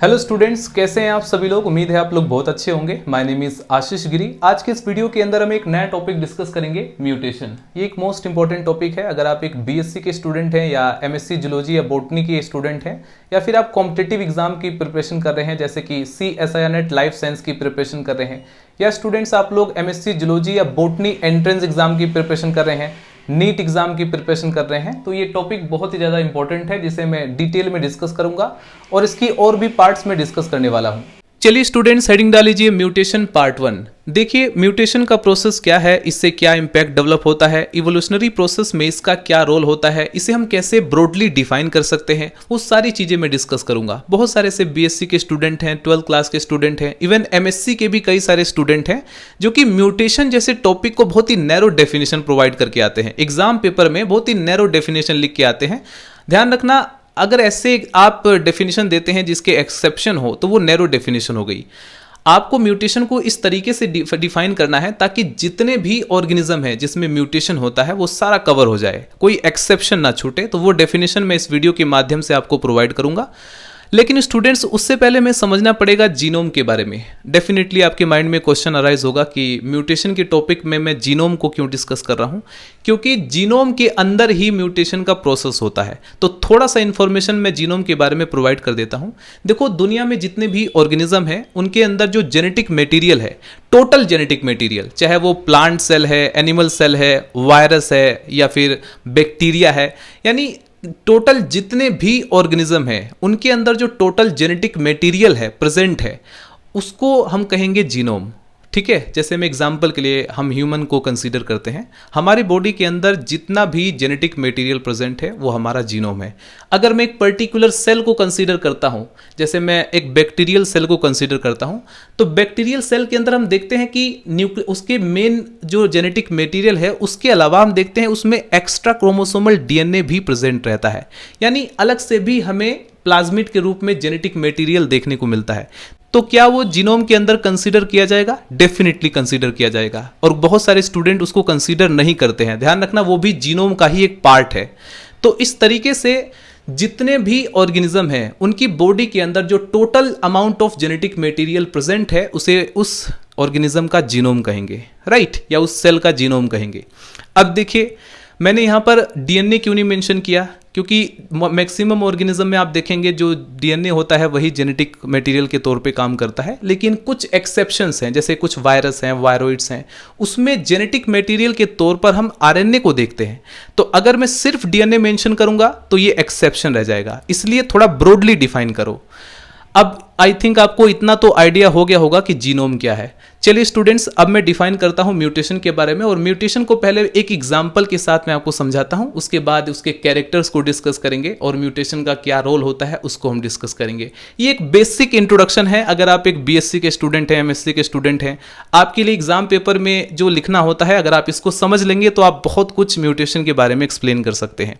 Hello students, कैसे हैं आप सभी लोग। उम्मीद है आप लोग बहुत अच्छे होंगे। माय नेम इज आशीष गिरी। आज के इस वीडियो के अंदर हम एक नया टॉपिक डिस्कस करेंगे, म्यूटेशन। ये एक मोस्ट इंपॉर्टेंट टॉपिक है। अगर आप एक बीएससी के स्टूडेंट हैं या एमएससी जूलॉजी या बॉटनी के स्टूडेंट हैं या फिर आप कॉम्पिटिटिव एग्जाम की प्रिपरेशन कर रहे हैं जैसे कि CSIR नेट लाइफ साइंस की प्रिपरेशन कर रहे हैं, या स्टूडेंट्स आप लोग एमएससी जूलॉजी या बॉटनी एंट्रेंस एग्जाम की प्रिपरेशन कर रहे हैं, नीट एग्जाम की प्रिपरेशन कर रहे हैं, तो ये टॉपिक बहुत ही ज़्यादा इंपॉर्टेंट है जिसे मैं डिटेल में डिस्कस करूंगा और इसकी और भी पार्ट्स में डिस्कस करने वाला हूं। चलिए स्टूडेंट्स, हेडिंग डाल लीजिए म्यूटेशन पार्ट 1। देखिए म्यूटेशन का प्रोसेस क्या है, इससे क्या इंपैक्ट डेवलप होता है, इवोल्यूशनरी प्रोसेस में इसका क्या रोल होता है, इसे हम कैसे ब्रॉडली डिफाइन कर सकते हैं, वो सारी चीजें मैं डिस्कस करूंगा। बहुत सारे से बीएससी के स्टूडेंट हैं, 12th क्लास के स्टूडेंट हैं, इवन एमएससी के भी कई सारे स्टूडेंट हैं जो कि म्यूटेशन जैसे टॉपिक को बहुत ही नैरो डेफिनेशन प्रोवाइड करके आते हैं। एग्जाम पेपर में बहुत ही नैरो डेफिनेशन लिख के आते हैं। ध्यान रखना, अगर ऐसे आप डेफिनेशन देते हैं जिसके एक्सेप्शन हो तो वो नैरो डेफिनेशन हो गई। आपको म्यूटेशन को इस तरीके से डिफाइन करना है ताकि जितने भी ऑर्गेनिज्म है जिसमें म्यूटेशन होता है वो सारा कवर हो जाए, कोई एक्सेप्शन ना छूटे। तो वो डेफिनेशन मैं इस वीडियो के माध्यम से आपको प्रोवाइड करूंगा। लेकिन स्टूडेंट्स, उससे पहले मैं समझना पड़ेगा जीनोम के बारे में। डेफिनेटली आपके माइंड में क्वेश्चन अराइज होगा कि म्यूटेशन के टॉपिक में मैं जीनोम को क्यों डिस्कस कर रहा हूं, क्योंकि जीनोम के अंदर ही म्यूटेशन का प्रोसेस होता है। तो थोड़ा सा इंफॉर्मेशन मैं जीनोम के बारे में प्रोवाइड कर देता हूं। देखो, दुनिया में जितने भी ऑर्गेनिज्म है उनके अंदर जो जेनेटिक मटेरियल है, टोटल जेनेटिक मटेरियल, चाहे वो प्लांट सेल है, एनिमल सेल है, वायरस है या फिर बैक्टीरिया है, यानी टोटल जितने भी ऑर्गेनिज्म है उनके अंदर जो टोटल जेनेटिक मटेरियल है प्रेजेंट है उसको हम कहेंगे जीनोम। ठीक है, जैसे मैं एग्जांपल के लिए हम ह्यूमन को कंसीडर करते हैं। हमारी बॉडी के अंदर जितना भी जेनेटिक मटेरियल प्रेजेंट है वो हमारा जीनोम है। अगर मैं एक पर्टिकुलर सेल को कंसीडर करता हूं, जैसे मैं एक बैक्टीरियल सेल को कंसीडर करता हूं, तो बैक्टीरियल सेल के अंदर हम देखते हैं कि उसके मेन जो जेनेटिक मटेरियल है उसके अलावा हम देखते हैं उसमें एक्स्ट्रा क्रोमोसोमल डीएनए भी प्रेजेंट रहता है, यानी अलग से भी हमें प्लाज्मिड के रूप में जेनेटिक मटेरियल देखने को मिलता है। तो क्या वो जीनोम के अंदर कंसीडर किया जाएगा? डेफिनेटली कंसीडर किया जाएगा। और बहुत सारे स्टूडेंट उसको कंसीडर नहीं करते हैं। ध्यान रखना, वो भी जीनोम का ही एक पार्ट है। तो इस तरीके से जितने भी ऑर्गेनिज्म हैं उनकी बॉडी के अंदर जो total amount of genetic material present है उसे उस ऑर्गेनिज्म का जीनोम कहेंगे, राइट, या उस सेल का जीनोम कहेंगे। अब देखिए, मैंने यहाँ पर डीएनए क्यों नहीं मेंशन किया, क्योंकि मैक्सिमम ऑर्गेनिज्म में आप देखेंगे जो डीएनए होता है वही जेनेटिक मटेरियल के तौर पे काम करता है। लेकिन कुछ एक्सेप्शंस हैं, जैसे कुछ वायरस हैं, वायरोइड्स हैं, उसमें जेनेटिक मटेरियल के तौर पर हम आरएनए को देखते हैं। तो अगर मैं सिर्फ डीएनए मेंशन करूंगा तो ये एक्सेप्शन रह जाएगा, इसलिए थोड़ा ब्रॉडली डिफाइन करो। अब आई थिंक आपको इतना तो आइडिया हो गया होगा कि जीनोम क्या है। चलिए स्टूडेंट्स, अब मैं डिफाइन करता हूं म्यूटेशन के बारे में, और म्यूटेशन को पहले एक एग्जांपल के साथ मैं आपको समझाता हूं, उसके बाद उसके कैरेक्टर्स को डिस्कस करेंगे और म्यूटेशन का क्या रोल होता है उसको हम डिस्कस करेंगे। ये एक बेसिक इंट्रोडक्शन है। अगर आप एक बीएससी के स्टूडेंट हैं, एमएससी के स्टूडेंट हैं, आपके लिए एग्जाम पेपर में जो लिखना होता है, अगर आप इसको समझ लेंगे तो आप बहुत कुछ म्यूटेशन के बारे में एक्सप्लेन कर सकते हैं।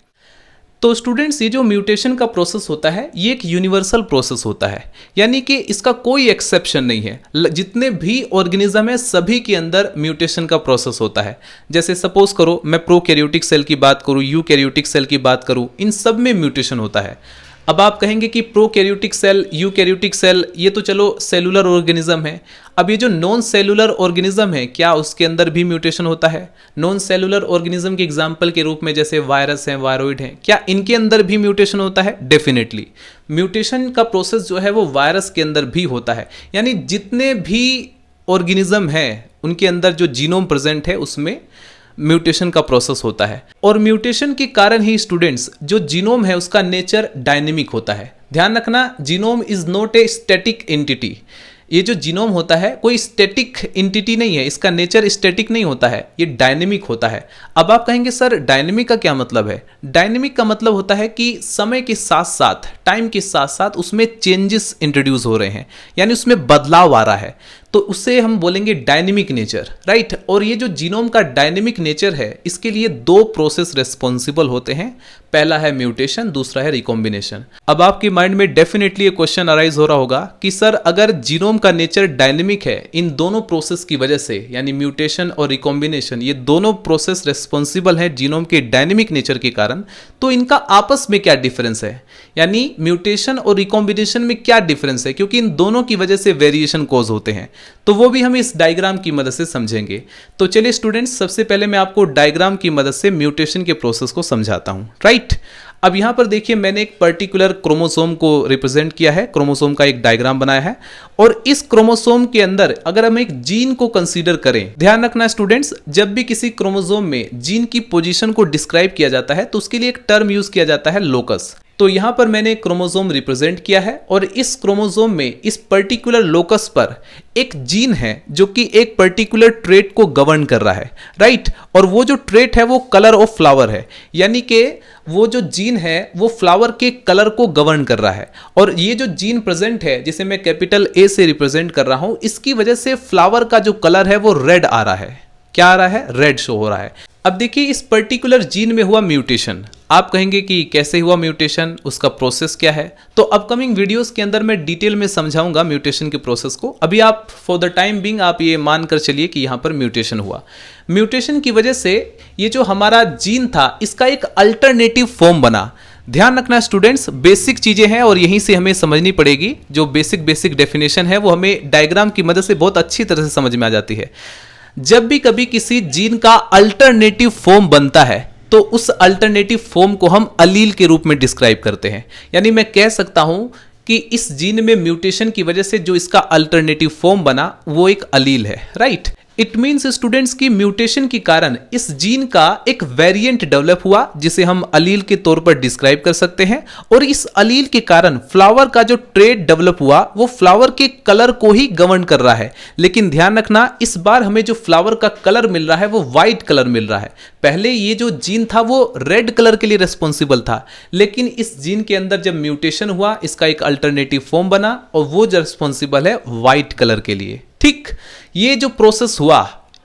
तो स्टूडेंट्स, ये जो म्यूटेशन का प्रोसेस होता है ये एक यूनिवर्सल प्रोसेस होता है, यानी कि इसका कोई एक्सेप्शन नहीं है। जितने भी ऑर्गेनिज्म है सभी के अंदर म्यूटेशन का प्रोसेस होता है। जैसे सपोज करो मैं प्रोकैरियोटिक सेल की बात करूं, यूकैरियोटिक सेल की बात करूं, इन सब में म्यूटेशन होता है। अब आप कहेंगे कि प्रोकैरियोटिक सेल, यूकैरियोटिक सेल, ये तो चलो सेलुलर ऑर्गेनिज्म है। अब ये जो नॉन सेलुलर ऑर्गेनिज्म है, क्या उसके अंदर भी म्यूटेशन होता है? नॉन सेलुलर ऑर्गेनिज्म के एग्जांपल के रूप में जैसे वायरस हैं, वायरोइड हैं, क्या इनके अंदर भी म्यूटेशन होता है? डेफिनेटली। म्यूटेशन का प्रोसेस जो है वो वायरस के अंदर भी होता है, यानी जितने भी ऑर्गेनिज्म है उनके अंदर जो जीनोम प्रेजेंट है उसमें म्यूटेशन का प्रोसेस होता है। और म्यूटेशन के कारण ही स्टूडेंट्स जो जीनोम है उसका नेचर डायनेमिक होता है। ध्यान रखना, genome is not a static entity. ये जो जीनोम होता है कोई स्टैटिक एंटिटी नहीं है, इसका नेचर स्टैटिक नहीं होता है, ये डायनेमिक होता है। अब आप कहेंगे सर डायनेमिक का क्या मतलब है? डायनेमिक का मतलब होता है कि समय के साथ साथ, टाइम के साथ साथ उसमें चेंजेस इंट्रोड्यूस हो रहे हैं, यानी उसमें बदलाव आ रहा है, तो उससे हम बोलेंगे डायनेमिक नेचर, राइट। और ये जो जीनोम का डायनेमिक नेचर है इसके लिए दो प्रोसेस रेस्पॉन्सिबल होते हैं। पहला है म्यूटेशन, दूसरा है रिकॉम्बिनेशन। अब आपके माइंड में डेफिनेटली ये क्वेश्चन अराइज हो रहा होगा कि सर अगर जीनोम का नेचर डायनेमिक है, इन दोनों प्रोसेस की वजह से, यानी म्यूटेशन और रिकॉम्बिनेशन, ये दोनों प्रोसेस रेस्पॉन्सिबल है जीनोम के डायनेमिक नेचर के कारण, तो इनका आपस में क्या डिफरेंस है? यानी म्यूटेशन और रिकॉम्बिनेशन में क्या डिफरेंस है, क्योंकि इन दोनों की वजह से वेरिएशन कॉज होते हैं। तो वो भी हम इस डायग्राम की मदद से समझेंगे। तो चलिए स्टूडेंट्स, सबसे पहले मैं आपको डायग्राम की मदद से म्यूटेशन के प्रोसेस को समझाता हूं। राइट, अब यहां पर देखिए मैंने एक पर्टिकुलर क्रोमोसोम को रिप्रेजेंट किया है, क्रोमोसोम का एक डायग्राम बनाया है, और इस क्रोमोसोम के अंदर अगर हम एक जीन को कंसीडर करें, ध्यान रखना स्टूडेंट्स, जब भी किसी क्रोमोसोम में जीन की पोजीशन को डिस्क्राइब किया जाता है तो उसके लिए एक टर्म यूज किया जाता है लोकस। तो यहां पर मैंने एक क्रोमोसोम रिप्रेजेंट किया है और इस क्रोमोसोम में इस पर्टिकुलर लोकस पर एक जीन है जो कि एक पर्टिकुलर ट्रेट को गवर्न कर रहा है। राइट, और वो जो ट्रेट है वो कलर ऑफ फ्लावर है, यानी कि वो जो जीन है वो फ्लावर के कलर को गवर्न कर रहा है। और ये जो जीन प्रेजेंट है जिसे मैं कैपिटल ए से रिप्रेजेंट कर रहा हूं, इसकी वजह से फ्लावर का जो कलर है वो रेड आ रहा है। क्या आ रहा है? रेड शो हो रहा है। अब देखिए इस पर्टिकुलर जीन में हुआ म्यूटेशन। आप कहेंगे कि कैसे हुआ म्यूटेशन, उसका प्रोसेस क्या है? तो अपकमिंग वीडियोस के अंदर मैं डिटेल में समझाऊंगा म्यूटेशन के प्रोसेस को। अभी आप फॉर द टाइम बिंग आप ये मानकर चलिए कि यहां पर म्यूटेशन हुआ। म्यूटेशन की वजह से ये जो हमारा जीन था इसका एक अल्टरनेटिव फॉर्म बना। ध्यान रखना स्टूडेंट्स, बेसिक चीजें हैं और यहीं से हमें समझनी पड़ेगी। जो बेसिक डेफिनेशन है वो हमें डायग्राम की मदद से बहुत अच्छी तरह से समझ में आ जाती है। जब भी कभी किसी जीन का अल्टरनेटिव फॉर्म बनता है तो उस अल्टरनेटिव फॉर्म को हम अलील के रूप में डिस्क्राइब करते हैं। यानी मैं कह सकता हूं कि इस जीन में म्यूटेशन की वजह से जो इसका अल्टरनेटिव फॉर्म बना वो एक अलील है। राइट, इट मीन्स स्टूडेंट्स की म्यूटेशन के कारण इस जीन का एक वेरिएंट डेवलप हुआ जिसे हम अलील के तौर पर डिस्क्राइब कर सकते हैं, और इस अलील के कारण फ्लावर का जो ट्रेट डेवलप हुआ वो फ्लावर के कलर को ही गवर्न कर रहा है। लेकिन ध्यान रखना, इस बार हमें जो फ्लावर का कलर मिल रहा है वो व्हाइट कलर मिल रहा है। पहले ये जो जीन था वो रेड कलर के लिए रिस्पॉन्सिबल था, लेकिन इस जीन के अंदर जब म्यूटेशन हुआ इसका एक अल्टरनेटिव फॉर्म बना और वो जो रिस्पॉन्सिबल है व्हाइट कलर के लिए। ठीक, ये जो प्रोसेस हुआ,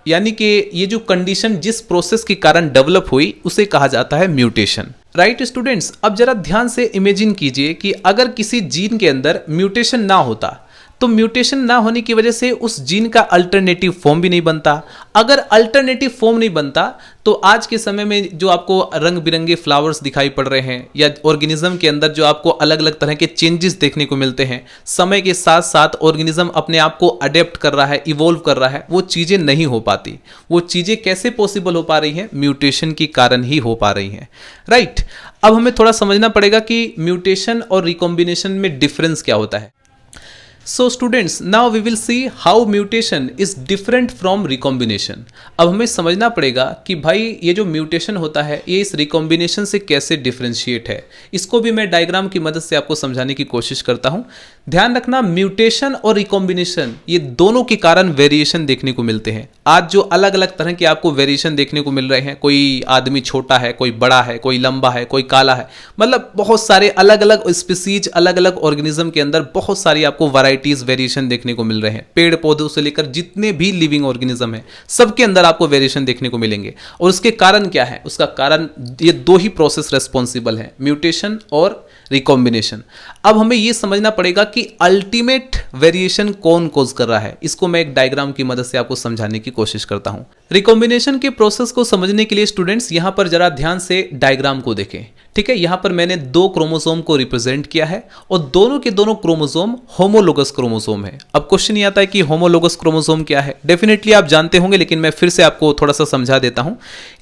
यानी कि ये जो कंडीशन जिस प्रोसेस के कारण डेवलप हुई उसे कहा जाता है म्यूटेशन। राइट स्टूडेंट्स, अब जरा ध्यान से इमेजिन कीजिए कि अगर किसी जीन के अंदर म्यूटेशन ना होता तो म्यूटेशन ना होने की वजह से उस जीन का अल्टरनेटिव फॉर्म भी नहीं बनता। अगर अल्टरनेटिव फॉर्म नहीं बनता तो आज के समय में जो आपको रंग बिरंगे फ्लावर्स दिखाई पड़ रहे हैं या ऑर्गेनिज्म के अंदर जो आपको अलग अलग तरह के चेंजेस देखने को मिलते हैं, समय के साथ साथ ऑर्गेनिज्म अपने आप को अडेप्ट कर रहा है, इवॉल्व कर रहा है, वो चीज़ें नहीं हो पाती। वो चीज़ें कैसे पॉसिबल हो पा रही हैं? म्यूटेशन के कारण ही हो पा रही हैं। राइट, अब हमें थोड़ा समझना पड़ेगा कि म्यूटेशन और रिकॉम्बिनेशन में डिफरेंस क्या होता है। So students, now we will see how mutation is different from recombination। अब हमें समझना पड़ेगा कि भाई ये जो म्यूटेशन होता है ये इस रिकॉम्बिनेशन से कैसे डिफरेंशिएट है। इसको भी मैं डायग्राम की मदद से आपको समझाने की कोशिश करता हूँ। ध्यान रखना, म्यूटेशन और रिकॉम्बिनेशन ये दोनों के कारण वेरिएशन देखने को मिलते हैं। आज जो अलग अलग तरह के आपको वेरिएशन देखने को मिल रहे हैं, कोई आदमी छोटा है, कोई बड़ा है, कोई लंबा है, कोई काला है, मतलब बहुत सारे अलग अलग स्पीसीज, अलग अलग ऑर्गेनिज्म के अंदर बहुत सारी आपको वैरायटीज वेरिएशन देखने को मिल रहे हैं। पेड़ पौधों से लेकर जितने भी लिविंग ऑर्गेनिज्म है सबके अंदर आपको वेरिएशन देखने को मिलेंगे। और उसके कारण क्या है? उसका कारण ये दो ही प्रोसेस रेस्पॉन्सिबल है, म्यूटेशन और रिकॉम्बिनेशन। अब हमें यह समझना पड़ेगा कि अल्टीमेट वेरिएशन कौन कॉज कर रहा है। इसको मैं एक डायग्राम की मदद से आपको समझाने की कोशिश करता हूं। रिकॉम्बिनेशन के प्रोसेस को समझने के लिए स्टूडेंट्स यहां पर जरा ध्यान से डायग्राम को देखें। ठीक है, यहां पर मैंने दो क्रोमोसोम को रिप्रेजेंट किया है और दोनों के दोनों क्रोमोसोम होमोलोगस क्रोमोसोम है। अब क्वेश्चन ये आता है कि होमोलोगस क्रोमोसोम क्या है? डेफिनेटली आप जानते होंगे, लेकिन मैं फिर से आपको थोड़ा सा समझा देता हूं।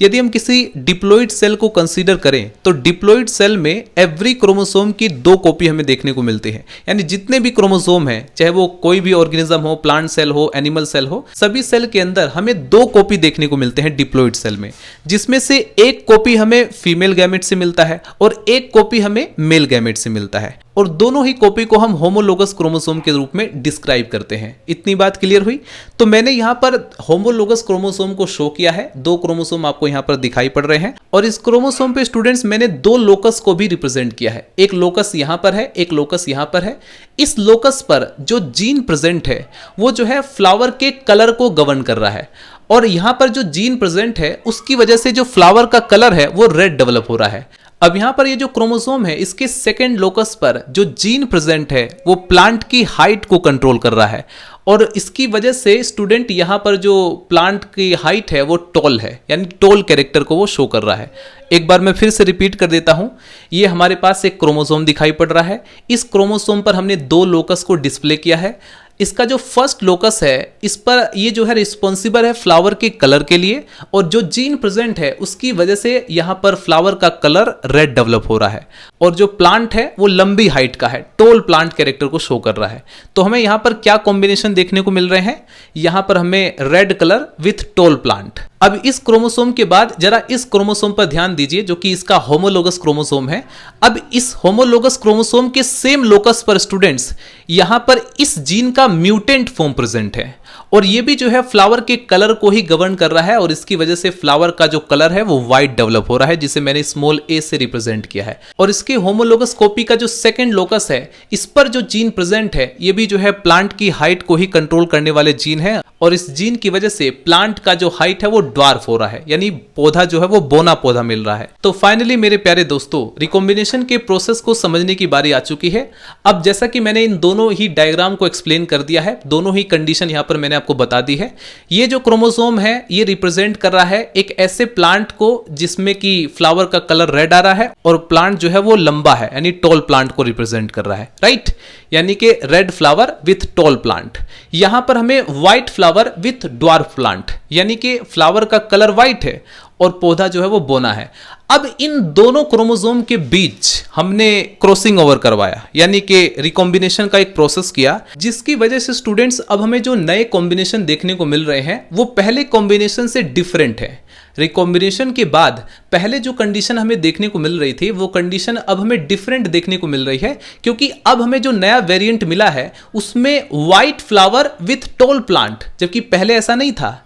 यदि हम किसी डिप्लॉइड सेल को कंसीडर करें तो डिप्लॉइड सेल में एवरी क्रोमोसोम की दो कॉपी हमें देखने को मिलती है। यानी जितने भी क्रोमोसोम हैं, चाहे वो कोई भी ऑर्गेनिज्म हो, प्लांट सेल हो, एनिमल सेल हो, सभी सेल के अंदर हमें दो कॉपी देखने को मिलते हैं डिप्लॉइड सेल में, जिसमें से एक कॉपी हमें फीमेल गैमेट से मिलता है और एक कॉपी हमें मेल गैमेट से मिलता है, और दोनों ही कॉपी को हम होमोलोगस क्रोमोसोम के रूप में डिस्क्राइब करते हैं। इतनी बात क्लियर हुई? तो मैंने यहां पर होमोलोगस क्रोमोसोम को शो किया है। दो क्रोमोसोम आपको यहां पर दिखाई पड़ रहे हैं और इस क्रोमोसोम पे स्टूडेंट्स मैंने दो लोकस को भी रिप्रेजेंट किया है। एक लोकस यहां पर है, एक लोकस यहां पर है। इस लोकस पर जो जीन प्रेजेंट है वो जो है फ्लावर के कलर को गवर्न कर रहा है, और यहां पर जो जीन प्रेजेंट है उसकी वजह से जो फ्लावर का कलर है वो रेड डेवलप हो रहा है। अब यहां पर ये जो क्रोमोसोम है इसके सेकेंड लोकस पर जो जीन प्रेजेंट है वो प्लांट की हाइट को कंट्रोल कर रहा है, और इसकी वजह से स्टूडेंट यहाँ पर जो प्लांट की हाइट है वो टॉल है, यानी टॉल कैरेक्टर को वो शो कर रहा है। एक बार मैं फिर से रिपीट कर देता हूं, ये हमारे पास एक क्रोमोसोम दिखाई पड़ रहा है। इस क्रोमोसोम पर हमने 2 लोकस को डिस्प्ले किया है। इसका जो फर्स्ट लोकस है, इस पर ये जो है रिस्पॉन्सिबल है फ्लावर के कलर के लिए, और जो जीन प्रेजेंट है उसकी वजह से यहाँ पर फ्लावर का कलर रेड डेवलप हो रहा है, और जो प्लांट है वो लंबी हाइट का है, टोल प्लांट कैरेक्टर को शो कर रहा है। तो हमें यहाँ पर क्या कॉम्बिनेशन देखने को मिल रहे हैं, यहाँ पर हमें red colour with tall plant. अब इस क्रोमोसोम के बाद जरा इस क्रोमोसोम पर ध्यान दीजिए, जो कि इसका होमोलोगस क्रोमोसोम है। अब इस होमोलोगस क्रोमोसोम के सेम लोकस पर स्टूडेंट्स यहां पर इस जीन का म्यूटेंट फॉर्म प्रेजेंट है, और ये भी जो है फ्लावर के कलर को ही गवर्न कर रहा है, और इसकी वजह से फ्लावर का जो कलर है वो व्हाइट डेवलप हो रहा है, जिसे मैंने स्मॉल a से रिप्रेजेंट किया है। और इसके होमोलोगस कॉपी का जो सेकंड लोकस है, इस पर जो जीन प्रेजेंट है ये भी जो है प्लांट की हाइट को ही कंट्रोल करने वाले जीन है, और इस जीन की वजह से प्लांट का जो हाइट है वो ड्वार्फ हो रहा है, यानी पौधा जो है वो बोना पौधा मिल रहा है। तो फाइनली मेरे प्यारे दोस्तों, रिकॉम्बिनेशन के प्रोसेस को समझने की बारी आ चुकी है। अब जैसा कि मैंने इन दोनों ही डायग्राम को एक्सप्लेन कर दिया है, दोनों ही कंडीशन यहां पर मैंने आपको बता दी है। ये जो क्रोमोसोम है ये रिप्रेजेंट कर रहा है एक ऐसे प्लांट को जिसमें कि फ्लावर का कलर रेड आ रहा है, और प्लांट जो है वो लंबा है, यानी टॉल प्लांट को रिप्रेजेंट कर रहा है, राइट। यानी कि red flower with tall plant. यहां पर हमें white flower with dwarf plant, यानी कि फ्लावर का कलर व्हाइट है और पौधा जो है वो बोना है। अब इन दोनों क्रोमोसोम के बीच हमने क्रॉसिंग ओवर करवाया, यानी कि रिकॉम्बिनेशन का एक प्रोसेस किया, जिसकी वजह से स्टूडेंट्स अब हमें जो नए कॉम्बिनेशन देखने को मिल रहे हैं वो पहले कॉम्बिनेशन से डिफरेंट है। रिकॉम्बिनेशन के बाद पहले जो कंडीशन हमें देखने को मिल रही थी वो कंडीशन अब हमें डिफरेंट देखने को मिल रही है, क्योंकि अब हमें जो नया वेरिएंट मिला है उसमें white flower with tall plant, जबकि पहले ऐसा नहीं था।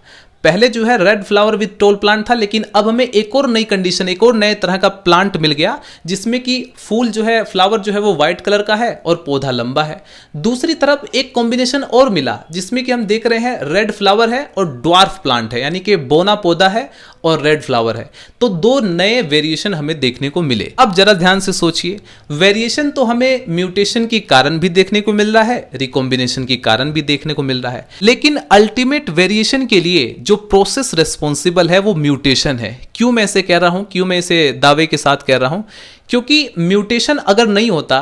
पहले जो है red flower with tall plant था, लेकिन अब हमें एक और नई कंडीशन, एक और नए तरह का प्लांट मिल गया, जिसमें कि फूल जो है, फ्लावर जो है वो व्हाइट कलर का है और पौधा लंबा है। दूसरी तरफ एक कॉम्बिनेशन और मिला, जिसमें कि हम देख रहे हैं रेड फ्लावर है और ड्वार्फ प्लांट है, यानी कि बोना पौधा है और रेड फ्लावर है। तो 2 नए वेरिएशन हमें देखने को मिले। अब जरा ध्यान से सोचिए, वेरिएशन तो हमें म्यूटेशन के कारण भी देखने को मिल रहा है, रिकॉम्बिनेशन के कारण भी देखने को मिल रहा है, लेकिन अल्टीमेट वेरिएशन के लिए जो प्रोसेस रिस्पॉन्सिबल है वो म्यूटेशन है। क्यों मैं इसे कह रहा हूं, क्यों मैं इसे दावे के साथ कह रहा हूं? क्योंकि म्यूटेशन अगर नहीं होता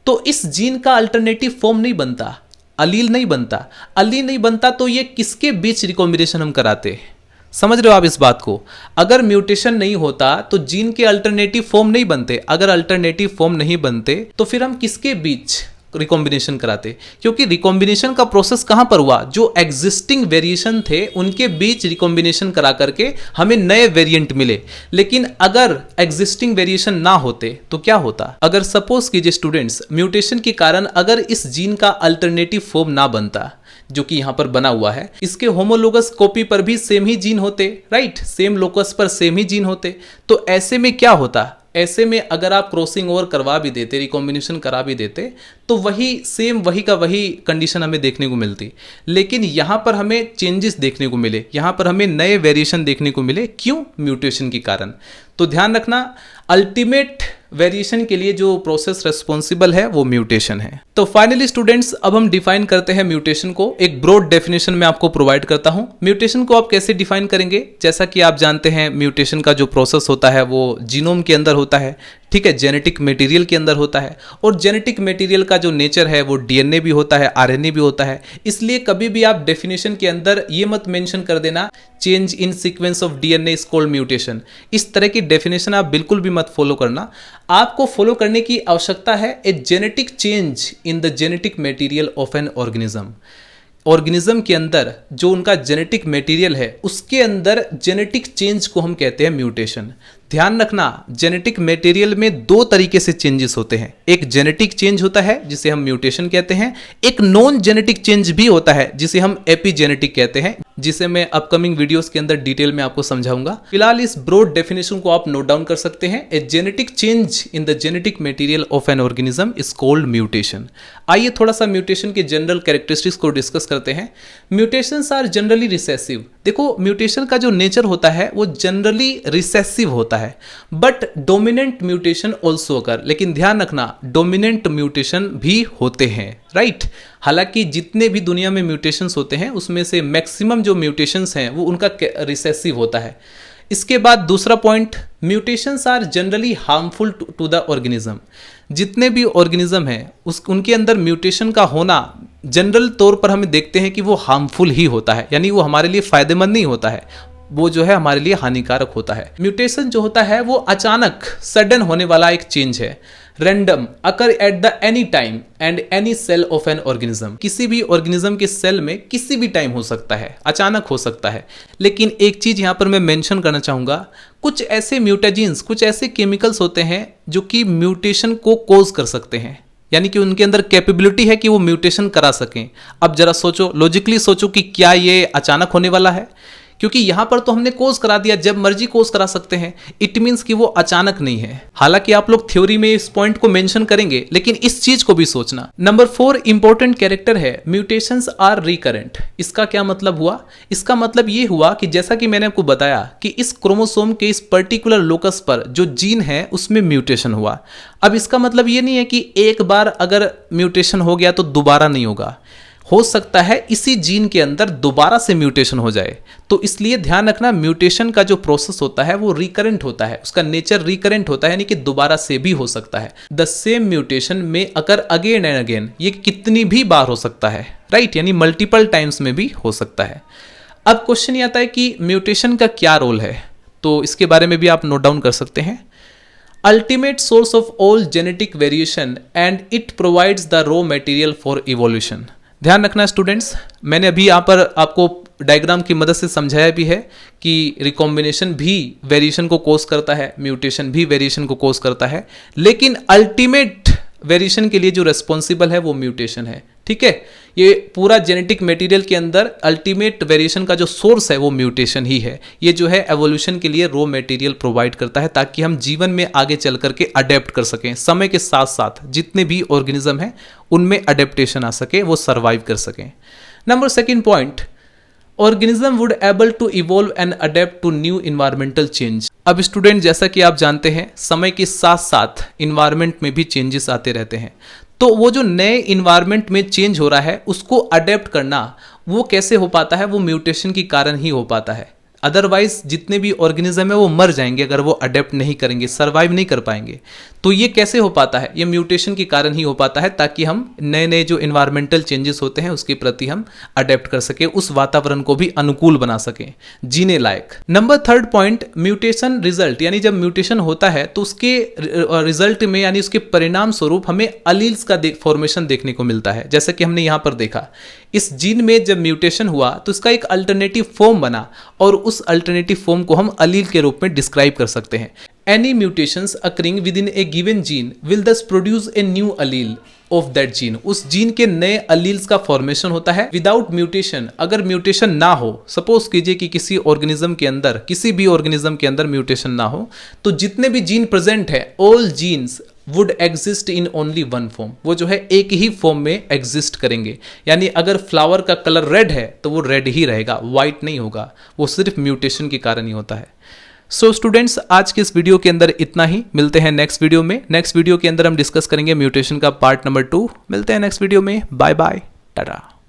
तो इस जीन का अल्टरनेटिव फॉर्म नहीं बनता, अलील नहीं बनता। अलील नहीं बनता तो ये किसके बीच रिकॉम्बिनेशन हम कराते? समझ रहे हो आप इस बात को? अगर म्यूटेशन नहीं होता तो जीन के अल्टरनेटिव फॉर्म नहीं बनते। अगर अल्टरनेटिव फॉर्म नहीं बनते तो फिर हम किसके बीच रिकॉम्बिनेशन कराते? क्योंकि रिकॉम्बिनेशन का प्रोसेस कहां पर हुआ? जो एग्जिस्टिंग वेरिएशन थे उनके बीच रिकॉम्बिनेशन करा करके हमें नए वेरिएंट मिले। लेकिन अगर एग्जिस्टिंग वेरिएशन ना होते तो क्या होता? अगर सपोज कीजिए स्टूडेंट्स, म्यूटेशन के कारण अगर इस जीन का अल्टरनेटिव फॉर्म ना बनता, जो कि यहां पर बना हुआ है, इसके होमोलोगस कॉपी पर भी सेम ही जीन होते, राइट, सेम लोकस पर सेम ही जीन होते, तो ऐसे में क्या होता? ऐसे में अगर आप क्रॉसिंग ओवर करवा भी देते, रिकॉम्बिनेशन करा भी देते, तो वही सेम, वही का वही कंडीशन हमें देखने को मिलती। लेकिन यहां पर हमें चेंजेस देखने को मिले, यहां पर हमें नए वेरिएशन देखने को मिले। क्यों? म्यूटेशन के कारण। तो ध्यान रखना, अल्टीमेट वेरिएशन के लिए जो प्रोसेस रिस्पॉन्सिबल है वो म्यूटेशन है। तो फाइनली स्टूडेंट्स, अब हम डिफाइन करते हैं म्यूटेशन को। एक ब्रॉड डेफिनेशन में आपको प्रोवाइड करता हूं। म्यूटेशन को आप कैसे डिफाइन करेंगे? जैसा कि आप जानते हैं, म्यूटेशन का जो प्रोसेस होता है वो जीनोम के अंदर होता है, ठीक है, जेनेटिक मटेरियल के अंदर होता है, और जेनेटिक मटेरियल का जो नेचर है वो डीएनए भी होता है, आरएनए भी होता है। इसलिए कभी भी आप डेफिनेशन के अंदर ये मत मेंशन कर देना change in sequence of DNA is called mutation. इस तरह की डेफिनेशन आप बिल्कुल भी मत फॉलो करना। आपको फॉलो करने की आवश्यकता है a genetic change in the genetic material of an organism. Organism के अंदर जो उनका जेनेटिक मटेरियल है उसके अंदर जेनेटिक चेंज को हम कहते हैं म्यूटेशन। ध्यान रखना, जेनेटिक मटेरियल में 2 तरीके से चेंजेस होते हैं। एक जेनेटिक चेंज होता है जिसे हम म्यूटेशन कहते हैं, एक नॉन जेनेटिक चेंज भी होता है जिसे हम एपिजेनेटिक कहते हैं, जिसे मैं अपकमिंग वीडियोस के अंदर डिटेल में आपको समझाऊंगा। फिलहाल इस ब्रॉड डेफिनेशन को आप नोट डाउन कर सकते हैं। A genetic change in the genetic material of an organism is called mutation. आइए थोड़ा सा म्यूटेशन के जनरल कैरेक्टरिस्टिक्स को डिस्कस करते हैं। Mutations are generally recessive. देखो, म्यूटेशन का जो नेचर होता है वो जनरली रिसेसिव होता है, बट डोमिनेंट म्यूटेशन ऑल्सो अकर। लेकिन ध्यान रखना, डोमिनेंट म्यूटेशन भी होते हैं। राइट। हालांकि जितने भी दुनिया में म्यूटेशंस होते हैं उसमें से मैक्सिमम जो म्यूटेशंस हैं वो उनका रिसेसिव होता है। इसके बाद दूसरा point, mutations are generally harmful to the organism. जितने भी ऑर्गेनिज्म हैं उनके अंदर म्यूटेशन का होना जनरल तौर पर हमें देखते हैं कि वो हार्मफुल ही होता है, यानी वो हमारे लिए फायदेमंद नहीं होता है, वो जो है हमारे लिए हानिकारक होता है। म्यूटेशन जो होता है वो अचानक सडन होने वाला एक चेंज है, random, occur at the any time and any cell of an organism. किसी भी ऑर्गेनिज्म के सेल में किसी भी टाइम हो सकता है, अचानक हो सकता है। लेकिन एक चीज यहां पर मैं मेंशन करना चाहूंगा, कुछ ऐसे म्यूटेजेंस, कुछ ऐसे केमिकल्स होते हैं जो कि म्यूटेशन को कोज कर सकते हैं, यानी कि उनके अंदर कैपेबिलिटी है कि वो म्यूटेशन करा सकें। अब जरा सोचो, लॉजिकली सोचो कि क्या ये अचानक होने वाला है? क्योंकि यहां पर तो हमने कोर्स करा दिया, जब मर्जी कोर्स करा सकते हैं, इट मींस कि वो अचानक नहीं है। हालांकि आप लोग थ्योरी में इस पॉइंट को मेंशन करेंगे, लेकिन इस चीज को भी सोचना। नंबर 4 इंपॉर्टेंट कैरेक्टर है, म्यूटेशंस आर रिकरेंट। इसका क्या मतलब हुआ? इसका मतलब ये हुआ कि जैसा कि मैंने आपको बताया कि इस क्रोमोसोम के इस पर्टिकुलर लोकस पर जो जीन है उसमें म्यूटेशन हुआ। अब इसका मतलब ये नहीं है कि एक बार अगर म्यूटेशन हो गया तो दोबारा नहीं होगा, हो सकता है इसी जीन के अंदर दोबारा से म्यूटेशन हो जाए। तो इसलिए ध्यान रखना, म्यूटेशन का जो प्रोसेस होता है वो रिकरेंट होता है, उसका नेचर रिकरेंट होता है, यानी कि दोबारा से भी हो सकता है। द सेम म्यूटेशन में अगर अगेन एंड अगेन, ये कितनी भी बार हो सकता है, राइट, यानी मल्टीपल टाइम्स में भी हो सकता है। अब क्वेश्चन ये आता है कि म्यूटेशन का क्या रोल है, तो इसके बारे में भी आप नोट डाउन कर सकते हैं। Ultimate source of all genetic variation and it provides the raw material for evolution. ध्यान रखना स्टूडेंट्स, मैंने अभी यहाँ पर आपको डायग्राम की मदद से समझाया भी है कि रिकॉम्बिनेशन भी वेरिएशन को कोज करता है, म्यूटेशन भी वेरिएशन को कोज करता है, लेकिन अल्टीमेट वेरिएशन के लिए जो रेस्पॉन्सिबल है वो म्यूटेशन है। ठीक है, ये पूरा जेनेटिक मटेरियल के अंदर अल्टीमेट वेरिएशन का जो सोर्स है वो म्यूटेशन ही है। ये जो है एवोल्यूशन के लिए रॉ मटेरियल प्रोवाइड करता है ताकि हम जीवन में आगे चल करके अडेप्ट कर सकें, समय के साथ साथ जितने भी ऑर्गेनिज्म हैं उनमें अडेप्टेशन आ सके, वो सर्वाइव कर सकें। Number 2 point, organism would able to evolve and adapt to new environmental change. अब स्टूडेंट, जैसा कि आप जानते हैं समय के साथ साथ इन्वायरमेंट में भी चेंजेस आते रहते हैं, तो वो जो नए इन्वायरमेंट में चेंज हो रहा है उसको अडेप्ट करना वो कैसे हो पाता है? वो म्यूटेशन के कारण ही हो पाता है। अदरवाइज जितने भी ऑर्गेनिज्म है वो मर जाएंगे अगर वो अडेप्ट नहीं करेंगे, सर्वाइव नहीं कर पाएंगे। तो ये कैसे हो पाता है? ये म्यूटेशन के कारण ही हो पाता है, ताकि हम नए नए जो इन्वायरमेंटल चेंजेस होते हैं उसके प्रति हम अडेप्ट कर सके, उस वातावरण को भी अनुकूल बना सकें, जीने लायक। नंबर 3 पॉइंट, म्यूटेशन रिजल्ट, यानी जब म्यूटेशन होता है तो उसके रिजल्ट में, यानी उसके परिणाम स्वरूप हमें अलील्स का फॉर्मेशन देखने को मिलता है। जैसे कि हमने यहाँ पर देखा, इस जीन में जब म्यूटेशन हुआ तो इसका एक अल्टरनेटिव फॉर्म बना और उस अल्टरनेटिव फॉर्म को हम अलील के रूप में डिस्क्राइब कर सकते हैं। Any mutations occurring with in a given gene will thus produce a new allele of that gene. उस जीन के नए अलील्स का फॉर्मेशन होता है। विदाउट म्यूटेशन, अगर म्यूटेशन ना हो, सपोज कीजिए कि किसी ऑर्गेनिज्म के अंदर, किसी भी ऑर्गेनिज्म के अंदर म्यूटेशन ना हो, तो जितने भी जीन प्रेजेंट है, all genes would exist in only one form, वो जो है एक ही फॉर्म में एग्जिस्ट करेंगे। यानी अगर फ्लावर का कलर रेड है तो वो रेड ही रहेगा, वाइट नहीं होगा। वो सिर्फ म्यूटेशन के कारण ही होता है। सो स्टूडेंट्स, आज के इस वीडियो के अंदर इतना ही। मिलते हैं नेक्स्ट वीडियो में। नेक्स्ट वीडियो के अंदर हम डिस्कस करेंगे म्यूटेशन का पार्ट नंबर 2। मिलते हैं नेक्स्ट वीडियो में। Bye bye, Tata.